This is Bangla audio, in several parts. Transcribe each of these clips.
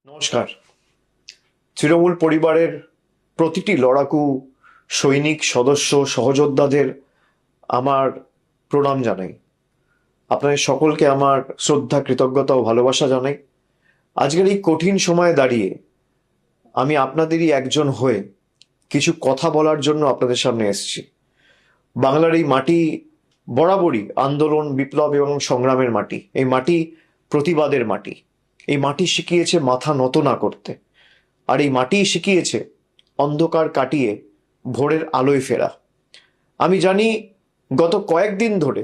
নমস্কার। তৃণমূল পরিবারের প্রতিটি লড়াকু সৈনিক সদস্য সহযোদ্ধাদের আমার প্রণাম জানাই। আপনাদের সকলকে আমার শ্রদ্ধা, কৃতজ্ঞতা ও ভালোবাসা জানাই। আজকের এই কঠিন সময়ে দাঁড়িয়ে আমি আপনাদেরই একজন হয়ে কিছু কথা বলার জন্য আপনাদের সামনে এসেছি। বাংলার এই মাটি বরাবরই আন্দোলন, বিপ্লব এবং সংগ্রামের মাটি। এই মাটি প্রতিবাদের মাটি। এই মাটি শিখিয়েছে মাথা নত না করতে। আর এই মাটি শিখিয়েছে অন্ধকার কাটিয়ে ভোরের আলোয় ফেরা। আমি জানি গত কয়েকদিন ধরে,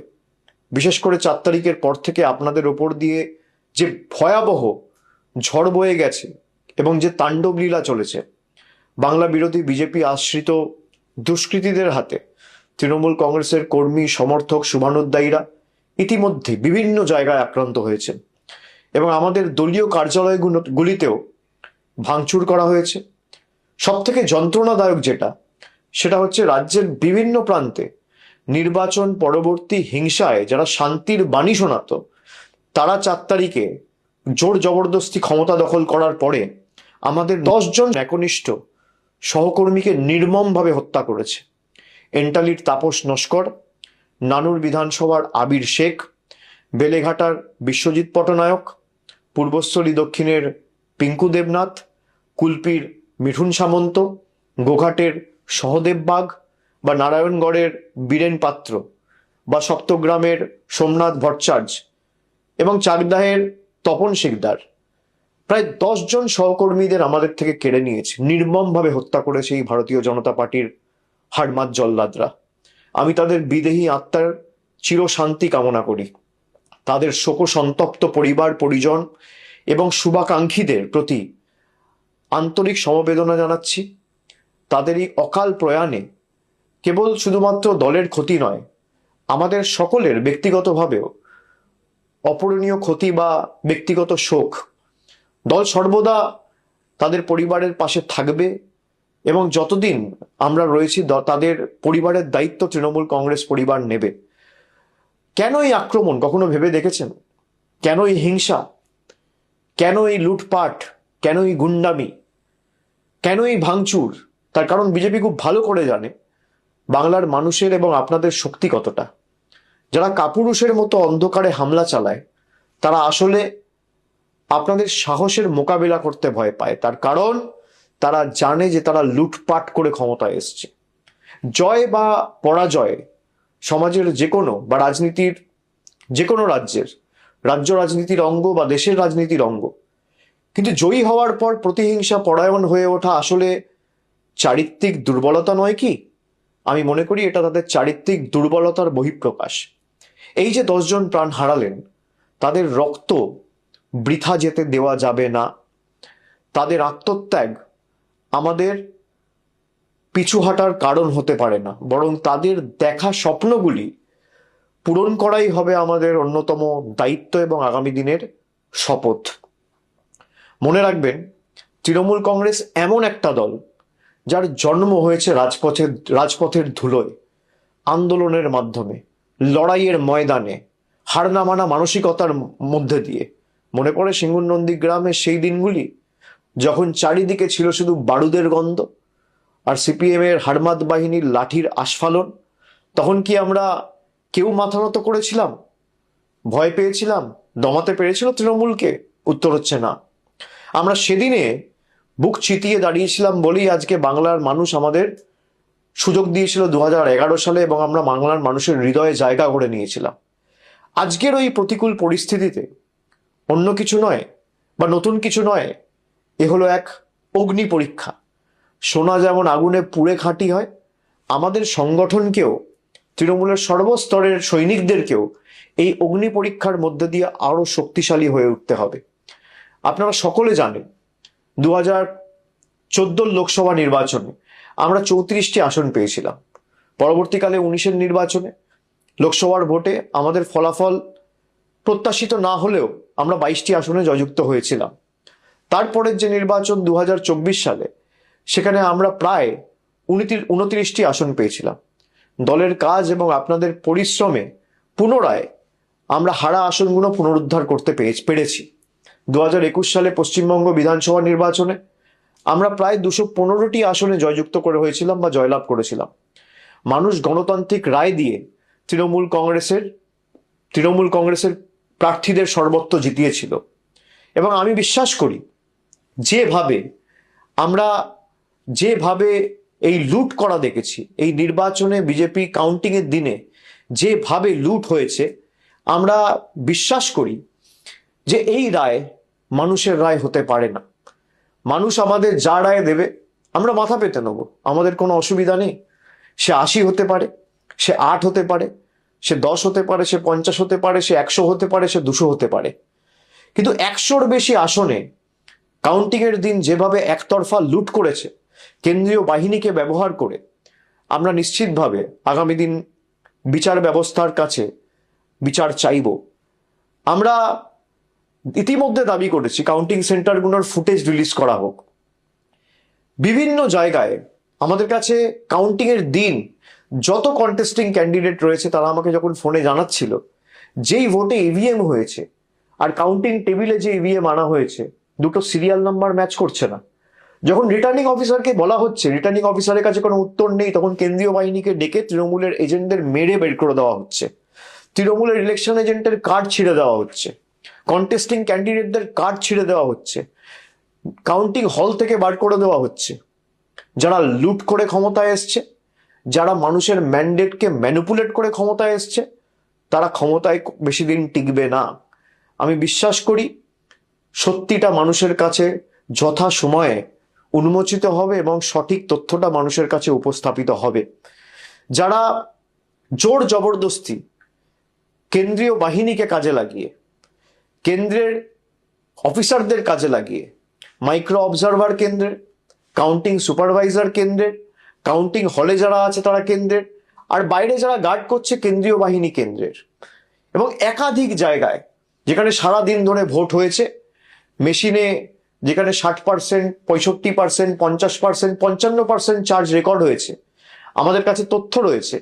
বিশেষ করে 4 তারিখের পর থেকে আপনাদের ওপর দিয়ে যে ভয়াবহ ঝড় বয়ে গেছে এবং যে তাণ্ডব লীলা চলেছে, বাংলা বিরোধী বিজেপি আশ্রিত দুষ্কৃতীদের হাতে তৃণমূল কংগ্রেসের কর্মী, সমর্থক, শুভানুধ্যায়ীরা ইতিমধ্যে বিভিন্ন জায়গায় আক্রান্ত হয়েছে এবং আমাদের দলীয় কার্যালয়গুলিতেও ভাঙচুর করা হয়েছে। সব থেকে যন্ত্রণাদায়ক সেটা হচ্ছে রাজ্যের বিভিন্ন প্রান্তে নির্বাচন পরবর্তী হিংসায় যারা শান্তির বাণী শোনাতো, তারা 4 তারিখে জোর জবরদস্তি ক্ষমতা দখল করার পরে আমাদের 10 জন একনিষ্ঠ সহকর্মীকে নির্মমভাবে হত্যা করেছে। এন্টালির তাপস নস্কর, নানুর বিধানসভার আবির শেখ, বেলেঘাটার বিশ্বজিৎ পটনায়ক, পূর্বস্থলী দক্ষিণের পিঙ্কু দেবনাথ, কুলপির মিঠুন সামন্ত, গোঘাটের সহদেব বাগ বা নারায়ণগড়ের বীরেন পাত্র বা সপ্তগ্রামের সোমনাথ ভট্টাচার্য এবং চাকদাহের তপন শিকদার, প্রায় 10 জন সহকর্মীদের আমাদের থেকে কেড়ে নিয়েছে, নির্মমভাবে হত্যা করেছে এই ভারতীয় জনতা পার্টির হাড়মাত জল্লাদরা। আমি তাদের বিদেহী আত্মার চিরশান্তি কামনা করি। তাদের শোকসন্তপ্ত পরিবার পরিজন এবং শুভাকাঙ্ক্ষীদের প্রতি আন্তরিক সমবেদনা জানাচ্ছি। তাদের এই অকাল প্রয়াণে কেবল শুধুমাত্র দলের ক্ষতি নয়, আমাদের সকলের ব্যক্তিগতভাবেও অপূরণীয় ক্ষতি বা ব্যক্তিগত শোক। দল সর্বদা তাদের পরিবারের পাশে থাকবে এবং যতদিন আমরা রয়েছি তাদের পরিবারের দায়িত্ব তৃণমূল কংগ্রেস পরিবার নেবে। কেন এই আক্রমণ কখনো ভেবে দেখেছেন? কেন এই হিংসা? কেন এই লুটপাট? কেন এই গুন্ডামি? কেন এই ভাঙচুর? তার কারণ বিজেপি খুব ভালো করে জানে বাংলার মানুষের এবং আপনাদের শক্তি কতটা। যারা কাপুরুষের মতো অন্ধকারে হামলা চালায়, তারা আসলে আপনাদের সাহসের মোকাবিলা করতে ভয় পায়। তার কারণ তারা জানে যে তারা লুটপাট করে ক্ষমতায় এসছে। জয় বা পরাজয় সমাজের যে কোনো বা রাজনীতির যে কোনো রাজ্য রাজনীতির অঙ্গ বা দেশের রাজনীতির অঙ্গ। কিন্তু জয়ী হওয়ার পর প্রতিহিংসা পরায়ণ হয়ে ওঠা আসলে চারিত্রিক দুর্বলতা নয় কি? আমি মনে করি এটা তাদের চারিত্রিক দুর্বলতার বহিঃপ্রকাশ। এই যে 10 জন প্রাণ হারালেন, তাদের রক্ত বৃথা যেতে দেওয়া যাবে না। তাদের আত্মত্যাগ আমাদের পিছু হাঁটার কারণ হতে পারে না, বরং তাদের দেখা স্বপ্নগুলি পূরণ করাই হবে আমাদের অন্যতম দায়িত্ব এবং আগামী দিনের শপথ। মনে রাখবেন, তৃণমূল কংগ্রেস এমন একটা দল যার জন্ম হয়েছে রাজপথের ধুলোয়, আন্দোলনের মাধ্যমে, লড়াইয়ের ময়দানে, হার না মানা মানসিকতার মধ্যে দিয়ে। মনে পড়ে সিঙ্গুর নন্দীগ্রামের সেই দিনগুলি, যখন চারিদিকে ছিল শুধু বারুদের গন্ধ আর সিপিএম এর হারমাত বাহিনীর লাঠির আস্ফালন। তখন কি আমরা কেউ মাথা নত করেছিলাম? ভয় পেয়েছিলাম? দমাতে পেরেছিল তৃণমূলকে? উত্তর হচ্ছে না। আমরা সেদিনে বুক চিতিয়ে দাঁড়িয়েছিলাম বলেই আজকে বাংলার মানুষ আমাদের সুযোগ দিয়েছিল 2011 সালে এবং আমরা বাংলার মানুষের হৃদয়ে জায়গা করে নিয়েছিলাম। আজকের ওই প্রতিকূল পরিস্থিতিতে অন্য কিছু নয় বা নতুন কিছু নয়, এ হলো এক অগ্নি পরীক্ষা। সোনা যেমন আগুনে পুড়ে খাঁটি হয়, আমাদের সংগঠনকেও, তৃণমূলের সর্বস্তরের সৈনিকদেরকেও এই অগ্নি পরীক্ষার মধ্যে দিয়ে আরো শক্তিশালী হয়ে উঠতে হবে। আপনারা সকলে জানেন 2014 লোকসভা নির্বাচনে আমরা 34টি আসন পেয়েছিলাম। পরবর্তীকালে 19-এর নির্বাচনে লোকসভার ভোটে আমাদের ফলাফল প্রত্যাশিত না হলেও আমরা 22টি আসনে জয়যুক্ত হয়েছিলাম। তারপরের যে নির্বাচন 2024 সালে, সেখানে আমরা প্রায় 29টি আসন পেয়েছিলাম। দলের কাজ এবং আপনাদের পরিশ্রমে পুনরায় আমরা হারা আসনগুলো পুনরুদ্ধার করতে পেরেছি। 2021 সালে পশ্চিমবঙ্গ বিধানসভা নির্বাচনে আমরা প্রায় 215টি আসনে জয়যুক্ত করে হয়েছিলাম বা জয়লাভ করেছিলাম। মানুষ গণতান্ত্রিক রায় দিয়ে তৃণমূল কংগ্রেসের প্রার্থীদের সর্বত্র জিতিয়েছিল। এবং আমি বিশ্বাস করি যেভাবে এই লুট করা দেখেছি, এই নির্বাচনে বিজেপি কাউন্টিং এর দিনে যেভাবে লুট হয়েছে, আমরা বিশ্বাস করি যে এই রায় মানুষের রায় হতে পারে না। মানুষ আমাদের যা রায় দেবে আমরা মাথা পেতে নেব, আমাদের কোনো অসুবিধা নেই। সে 80 হতে পারে, সে 8 হতে পারে, সে 10 হতে পারে, সে 50 হতে পারে, সে 100 হতে পারে, সে 200 হতে পারে। কিন্তু 100-র বেশি আসনে কাউন্টিং এর দিন যেভাবে একতরফা লুট করেছে কেন্দ্রীয় বাহিনীকে ব্যবহার করে, আমরা নিশ্চিতভাবে আগামী দিন বিচার ব্যবস্থার কাছে বিচার চাইব। আমরা ইতিমধ্যে দাবি করেছি কাউন্টিং সেন্টারগুলোর ফুটেজ রিলিজ করা হোক। বিভিন্ন জায়গায় আমাদের কাছে কাউন্টিং এর দিন যত কন্টেস্টিং ক্যান্ডিডেট রয়েছে তারা আমাকে যখন ফোনে জানাচ্ছিল যেই ভোটে ইভিএম হয়েছে আর কাউন্টিং টেবিলে যে ইভিএম আনা হয়েছে, দুটো সিরিয়াল নাম্বার ম্যাচ করছে না। যখন রিটার্নিং অফিসারকে বলা হচ্ছে, রিটার্নিং অফিসারের কাছে কোনো উত্তর নেই, তখন কেন্দ্রীয় বাহিনীকে ডেকে তৃণমূলের এজেন্টদের মেরে বের করে দেওয়া হচ্ছে, তৃণমূলের ইলেকশন এজেন্টের কার্ড ছিঁড়ে দেওয়া হচ্ছে, কন্টেস্টিং ক্যান্ডিডেটদের কার্ড ছিঁড়ে দেওয়া হচ্ছে, কাউন্টিং হল থেকে বার করে দেওয়া হচ্ছে। যারা লুট করে ক্ষমতায় এসছে, যারা মানুষের ম্যান্ডেটকে ম্যানিপুলেট করে ক্ষমতায় এসছে, তারা ক্ষমতায় বেশি দিন টিকবে না। আমি বিশ্বাস করি সত্যিটা মানুষের কাছে যথা সময়ে উন্মোচিত হবে এবং সঠিক তথ্যটা মানুষের কাছে উপস্থাপিত হবে। যারা জোর জবরদস্তি কেন্দ্রীয় বাহিনীকে কাজে লাগিয়ে, কেন্দ্রের অফিসারদের কাজে লাগিয়ে, মাইক্রো অবজারভার কেন্দ্রের, কাউন্টিং সুপারভাইজার কেন্দ্রের, কাউন্টিং হলে যারা আছে তারা কেন্দ্রের, আর বাইরে যারা গার্ড করছে কেন্দ্রীয় বাহিনী কেন্দ্রের, এবং একাধিক জায়গায় যেখানে সারা দিন ধরে ভোট হয়েছে, মেশিনে যেখানে 60%, 65%, 50%, 55% চার্জ রেকর্ড হয়েছে, আমাদের কাছে তথ্য রয়েছে,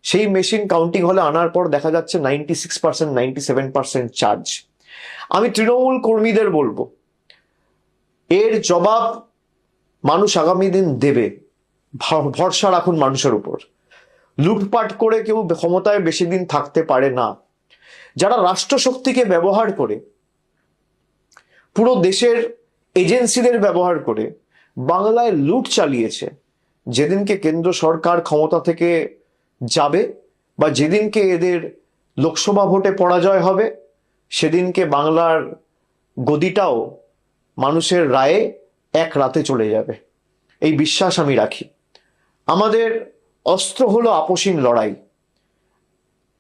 সেই মেশিন কাউন্টিং হলে আনার পর দেখা যাচ্ছে 96%, 97% চার্জ। আমি তৃণমূল কর্মীদের বলবো, এর জবাব মানুষ আগামী দিন দেবে, ভরসা রাখুন মানুষের উপর। লুটপাট করে কেউ ক্ষমতায় বেশি দিন থাকতে পারে না। যারা রাষ্ট্রশক্তিকে ব্যবহার করে, পুরো দেশের এজেন্সিদের ব্যবহার করে বাংলায় লুট চালিয়েছে, যেদিনকে কেন্দ্র সরকার ক্ষমতা থেকে যাবে বা যেদিনকে এদের লোকসভা ভোটে পরাজয় হবে, সেদিনকে বাংলার গদিটাও মানুষের রায়ে এক রাতে চলে যাবে, এই বিশ্বাস আমি রাখি। আমাদের অস্ত্র হলো আপোষহীন লড়াই,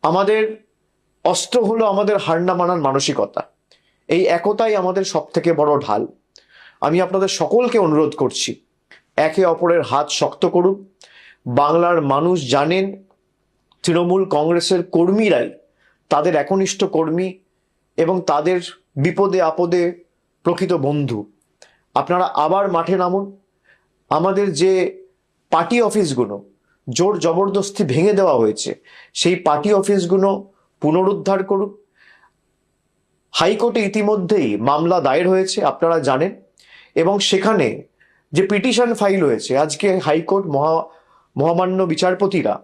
আমাদের অস্ত্র হলো আমাদের হার না মানার মানসিকতা। এই একতাই আমাদের সব থেকে বড় ঢাল। আমি আপনাদের সকলকে অনুরোধ করছি, একে অপরের হাত শক্ত করুন। বাংলার মানুষ জানেন তৃণমূল কংগ্রেসের কর্মীরাই তাদের একনিষ্ঠ কর্মী এবং তাদের বিপদে আপদে প্রকৃত বন্ধু। আপনারা আবার মাঠে নামুন। আমাদের যে পার্টি অফিসগুলো জোর জবরদস্তি ভেঙে দেওয়া হয়েছে, সেই পার্টি অফিসগুলো পুনরুদ্ধার করুন। হাইকোর্টে ইতিমধ্যেই মামলা দায়ের হয়েছে, আপনারা জানেন, এবং সেখানে যে পিটিশন ফাইল হয়েছে, আজকে হাইকোর্ট মহামান্য বিচারপতিরা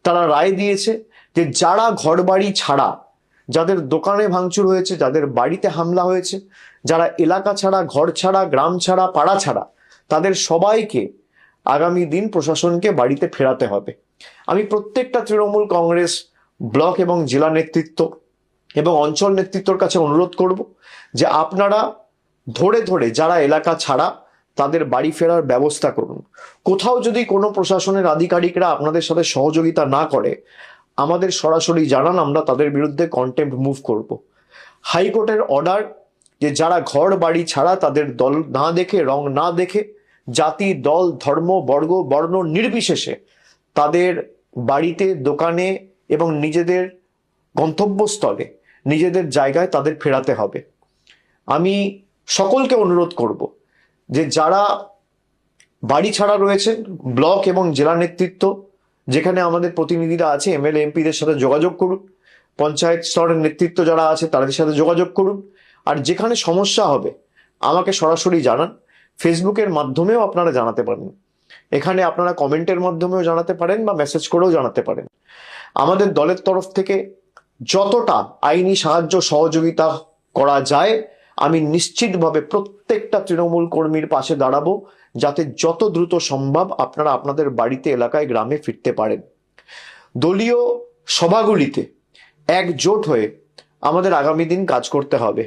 তারা রায় দিয়েছে যে যারা ঘরবাড়ি ছাড়া, যাদের দোকানে ভাঙচুর হয়েছে, যাদের বাড়িতে হামলা হয়েছে, যারা এলাকা ছাড়া, ঘর ছাড়া, গ্রাম ছাড়া, পাড়া ছাড়া, তাদের সবাইকে আগামী দিন প্রশাসনকে বাড়িতে ফেরাতে হবে। আমি প্রত্যেকটা তৃণমূল কংগ্রেস ব্লক এবং জেলা নেতৃত্ব এবং অঞ্চল নেতৃত্বর কাছে অনুরোধ করব যে আপনারা ধরে ধরে যারা এলাকা ছাড়া তাদের বাড়ি ফেরার ব্যবস্থা করুন। কোথাও যদি কোনো প্রশাসনের আধিকারিকরা আপনাদের সাথে সহযোগিতা না করে, আমাদের সরাসরি জানান, আমরা তাদের বিরুদ্ধে কন্টেম্প্ট মুভ করব। হাইকোর্টের অর্ডার যে যারা ঘর বাড়ি ছাড়া, তাদের দল না দেখে, রং না দেখে, জাতি, দল, ধর্ম, বর্গ, বর্ণ নির্বিশেষে তাদের বাড়িতে, দোকানে এবং নিজেদের গন্তব্যস্থলে, নিজেদের জায়গায় তাদের ফেরাতে হবে। আমি সকলকে অনুরোধ করব যে যারা বাড়ি ছাড়া রয়েছেন, ব্লক এবং জেলা নেতৃত্ব যেখানে আমাদের প্রতিনিধিরা আছে, এমএলএ এমপিদের সাথে যোগাযোগ করুন। পঞ্চায়েত স্তরের নেতৃত্ব যারা আছে তাদের সাথে যোগাযোগ করুন। আর যেখানে সমস্যা হবে আমাকে সরাসরি জানান। ফেসবুকের মাধ্যমেও আপনারা জানাতে পারেন, এখানে আপনারা কমেন্টের মাধ্যমেও জানাতে পারেন বা মেসেজ করেও জানাতে পারেন। আমাদের দলের তরফ থেকে যতটা আইনি সাহায্য সহযোগিতা করা যায় আমি নিশ্চিতভাবে প্রত্যেকটা তৃণমূল কর্মীর পাশে দাঁড়াবো, যাতে যত দ্রুত সম্ভব আপনারা আপনাদের বাড়িতে, এলাকায়, গ্রামে ফিরতে পারেন। দলীয় সভাগুলিতে একজোট হয়ে আমাদের আগামী দিন কাজ করতে হবে।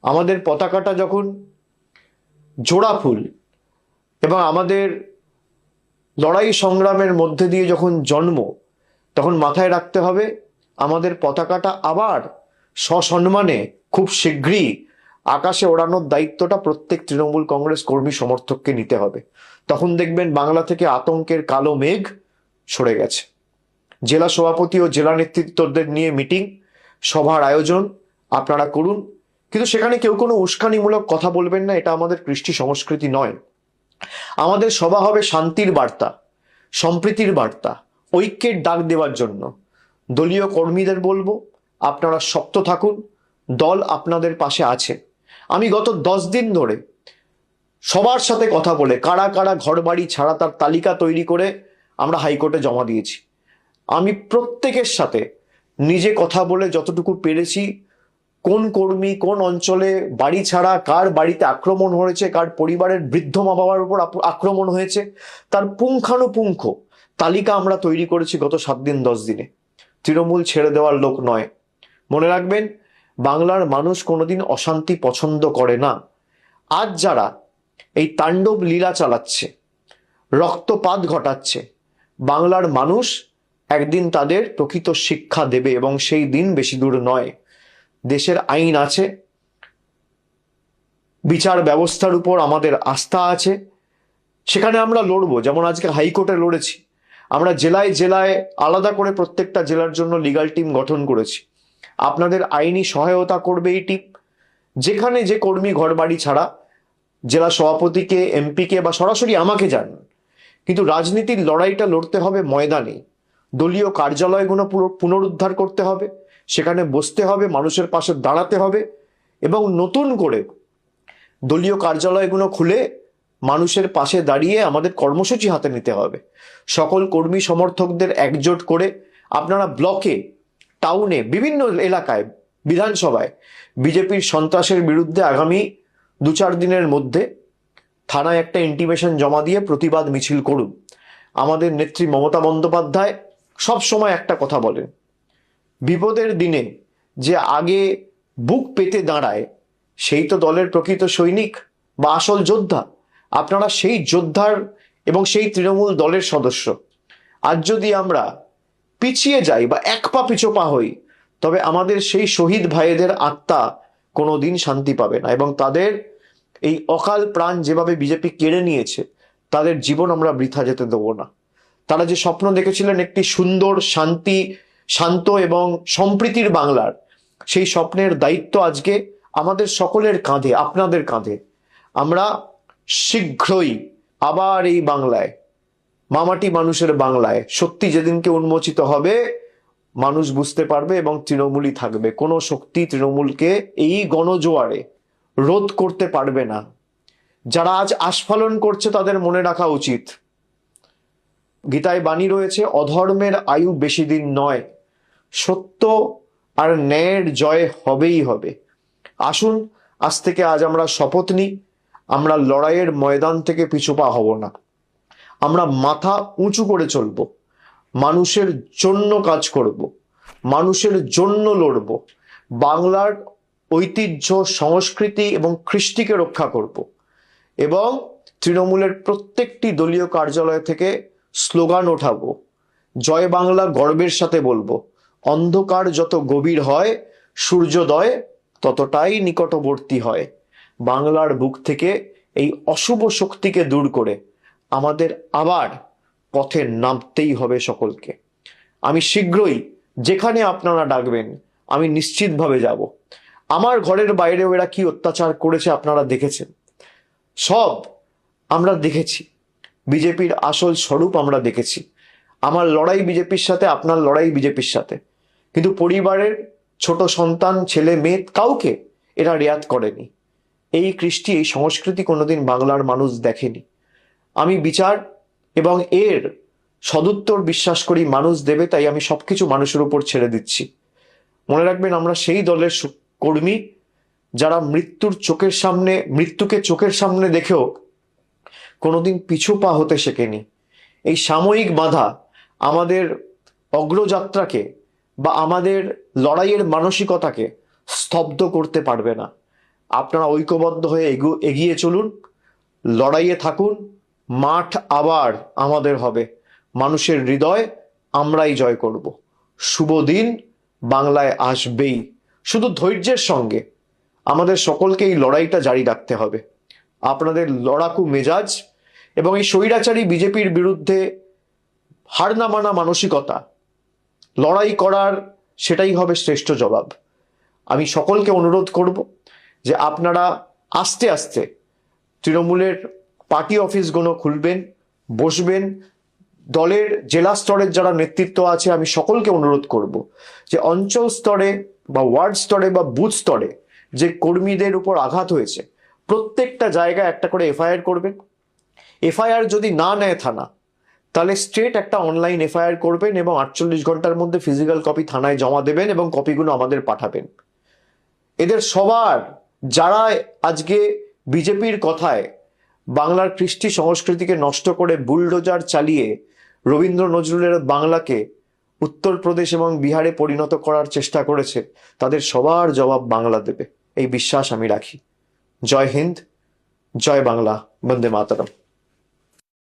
আমাদের পতাকাটা যখন জোড়া ফুল এবং আমাদের লড়াই সংগ্রামের মধ্যে দিয়ে যখন জন্ম, তখন মাথায় রাখতে হবে আমাদের পতাকাটা আবার সসম্মানে খুব শীঘ্রই আকাশে ওড়ানোর দায়িত্বটা প্রত্যেক তৃণমূল কংগ্রেস কর্মী সমর্থককে নিতে হবে। তখন দেখবেন বাংলা থেকে আতঙ্কের কালো মেঘ সরে গেছে। জেলা সভাপতি ও জেলা নেতৃত্বদের নিয়ে মিটিং, সভার আয়োজন আপনারা করুন, কিন্তু সেখানে কেউ কোনো উস্কানিমূলক কথা বলবেন না, এটা আমাদের কৃষ্টি সংস্কৃতি নয়। আমাদের সভা হবে শান্তির বার্তা, সম্প্রীতির বার্তা, ঐক্যের ডাক দেওয়ার জন্য। দলীয় কর্মীদের বলবো আপনারা শক্ত থাকুন, দল আপনাদের পাশে আছে। আমি গত 10 দিন ধরে সবার সাথে কথা বলে কারা কারা ঘর বাড়ি ছাড়া তার তালিকা তৈরি করে আমরা হাইকোর্টে জমা দিয়েছি। আমি প্রত্যেকের সাথে নিজে কথা বলে যতটুকু পেরেছি, কোন কর্মী কোন অঞ্চলে বাড়ি ছাড়া, কার বাড়িতে আক্রমণ হয়েছে, কার পরিবারের বৃদ্ধ মা বাবার উপর আক্রমণ হয়েছে, তার পুঙ্খানুপুঙ্খ তালিকা আমরা তৈরি করেছি গত 7 দিন 10 দিনে। তৃণমূল ছেড়ে দেওয়ার লোক নয়। মনে রাখবেন, বাংলার মানুষ কোনোদিন অশান্তি পছন্দ করে না। আজ যারা এই তাণ্ডব লীলা চালাচ্ছে, রক্তপাত ঘটাচ্ছে, বাংলার মানুষ একদিন তাদের প্রকৃত শিক্ষা দেবে, এবং সেই দিন বেশি দূর নয়। দেশের আইন আছে, বিচার ব্যবস্থার উপর আমাদের আস্থা আছে, সেখানে আমরা লড়বো। যেমন আজকে হাইকোর্টে লড়েছি, আমরা জেলায় জেলায় আলাদা করে প্রত্যেকটা জেলার জন্য লিগ্যাল টিম গঠন করেছি। আপনাদের আইনি সহায়তা করবে এই টিম। যেখানে যে কর্মী ঘর বাড়ি ছাড়া, জেলা সভাপতিকে, এমপিকে বা সরাসরি আমাকে জানান, কিন্তু রাজনীতির লড়াইটা লড়তে হবে ময়দানে। দলীয় কার্যালয়গুলো পুনরুদ্ধার করতে হবে, সেখানে বসতে হবে, মানুষের পাশে দাঁড়াতে হবে, এবং নতুন করে দলীয় কার্যালয়গুলো খুলে মানুষের পাশে দাঁড়িয়ে আমাদের কর্মসূচি হাতে নিতে হবে। সকল কর্মী সমর্থকদের একজোট করে আপনারা ব্লকে, টাউনে, বিভিন্ন এলাকায়, বিধানসভায় বিজেপির সন্ত্রাসের বিরুদ্ধে আগামী 2-4 দিনের মধ্যে থানায় একটা ইন্টিমেশন জমা দিয়ে প্রতিবাদ মিছিল করুন। আমাদের নেত্রী মমতা বন্দ্যোপাধ্যায় সব সময় একটা কথা বলেন, বিপদের দিনে যে আগে বুক পেতে দাঁড়ায় সেই তো দলের প্রকৃত সৈনিক বা আসল যোদ্ধা। আপনারা সেই যোদ্ধার এবং সেই তৃণমূল দলের সদস্য। আজ যদি আমরা পিছিয়ে যাই বা এক পা পিছোপা হই, তবে আমাদের সেই শহীদ ভাইদের আত্মা কোনোদিন শান্তি পাবে না, এবং তাদের এই অকাল প্রাণ যেভাবে বিজেপি কেড়ে নিয়েছে, তাদের জীবন আমরা বৃথা যেতে দেবো না। তারা যে স্বপ্ন দেখেছিলেন একটি সুন্দর, শান্ত এবং সম্প্রীতির বাংলার, সেই স্বপ্নের দায়িত্ব আজকে আমাদের সকলের কাঁধে, আপনাদের কাঁধে। আমরা শীঘ্রই আবার এই বাংলায়, মামাটি মানুষের বাংলায় সত্যি যেদিনকে উন্মোচিত হবে, মানুষ বুঝতে পারবে এবং তৃণমূলই থাকবে। কোনো শক্তি তৃণমূলকে এই গণজোয়ারে রোধ করতে পারবে না। যারা আজ আস্ফালন করছে তাদের মনে রাখা উচিত, গীতায় বাণী রয়েছে, অধর্মের আয়ু বেশি দিন নয়, সত্য আর ন্যায়ের জয় হবেই হবে। আসুন আজ থেকে আমরা শপথ নিই, আমরা লড়াইয়ের ময়দান থেকে পিছুপা হব না। আমরা মাথা উঁচু করে চলব, মানুষের জন্য কাজ করব, মানুষের জন্য লড়ব, বাংলার ঐতিহ্য, সংস্কৃতি এবং কৃষ্টিকে রক্ষা করব, এবং তৃণমূলের প্রত্যেকটি দলীয় কার্যালয় থেকে স্লোগান ওঠাবো, জয় বাংলা গর্বের সাথে বলবো। অন্ধকার যত গভীর হয়, সূর্যোদয় ততটাই নিকটবর্তী হয়। বাংলার বুক থেকে এই অশুভ শক্তিকে দূর করে আমাদের আবার পথে নামতেই হবে সকলকে। আমি শীঘ্রই যেখানে আপনারা ডাকবেন আমি নিশ্চিতভাবে যাব। আমার ঘরের বাইরেও এরা কি অত্যাচার করেছে আপনারা দেখেছেন, সব আমরা দেখেছি। বিজেপির আসল স্বরূপ আমরা দেখেছি। আমার লড়াই বিজেপির সাথে, আপনার লড়াই বিজেপির সাথে, কিন্তু পরিবারের ছোট সন্তান, ছেলে মেয়ে, কাউকে এরা রেয়াত করেনি। এই কৃষ্টি, এই সংস্কৃতি কোনোদিন বাংলার মানুষ দেখেনি। আমি বিচার এবং এর সদুত্তর বিশ্বাস করি মানুষ দেবে, তাই আমি সবকিছু মানুষের উপর ছেড়ে দিচ্ছি। মনে রাখবেন, আমরা সেই দলের কর্মী যারা মৃত্যুকে চোখের সামনে দেখেও কোনোদিন পিছু পা হতে শেখেনি। এই সাময়িক বাধা আমাদের অগ্রযাত্রাকে বা আমাদের লড়াইয়ের মানসিকতাকে স্তব্ধ করতে পারবে না। আপনারা ঐক্যবদ্ধ হয়ে এগিয়ে চলুন, লড়াইয়ে থাকুন। মাঠ আবার আমাদের হবে, মানুষের হৃদয় আমরাই জয় করব। শুভ দিন বাংলায় আসবেই। শুধু ধৈর্যের সঙ্গে আমাদের সকলকে এই লড়াইটা জারি রাখতে হবে। আপনাদের লড়াকু মেজাজ এবং এই স্বৈরাচারী বিজেপির বিরুদ্ধে হার না মানা মানসিকতা, লড়াই করার সেটাই হবে শ্রেষ্ঠ জবাব। আমি সকলকে অনুরোধ করব যে আপনারা আস্তে আস্তে তৃণমূলের পার্টি অফিসগুলো খুলবেন, বসবেন। দলের জেলা স্তরের যারা নেতৃত্ব আছে, আমি সকলকে অনুরোধ করব যে অঞ্চল স্তরে বা ওয়ার্ড স্তরে বা বুথ স্তরে যে কর্মীদের উপর আঘাত হয়েছে, প্রত্যেকটা জায়গায় একটা করে এফআইআর করবেন। এফআইআর যদি না নেয় থানা, তাহলে স্ট্রেট একটা অনলাইন এফআইআর করবেন এবং 48 ঘন্টার মধ্যে ফিজিক্যাল কপি থানায় জমা দেবেন এবং কপিগুলো আমাদের পাঠাবেন। এদের সবার, যারা আজকে বিজেপির কথায় বাংলার কৃষ্টি সংস্কৃতিকে নষ্ট করে বুলডোজার চালিয়ে রবীন্দ্র নজরুলের বাংলাকে উত্তরপ্রদেশ এবং বিহারে পরিণত করার চেষ্টা করেছে, তাদের সবার জবাব বাংলা দেবে, এই বিশ্বাস আমি রাখি। জয় হিন্দ, জয় বাংলা, বন্দে মাতরম।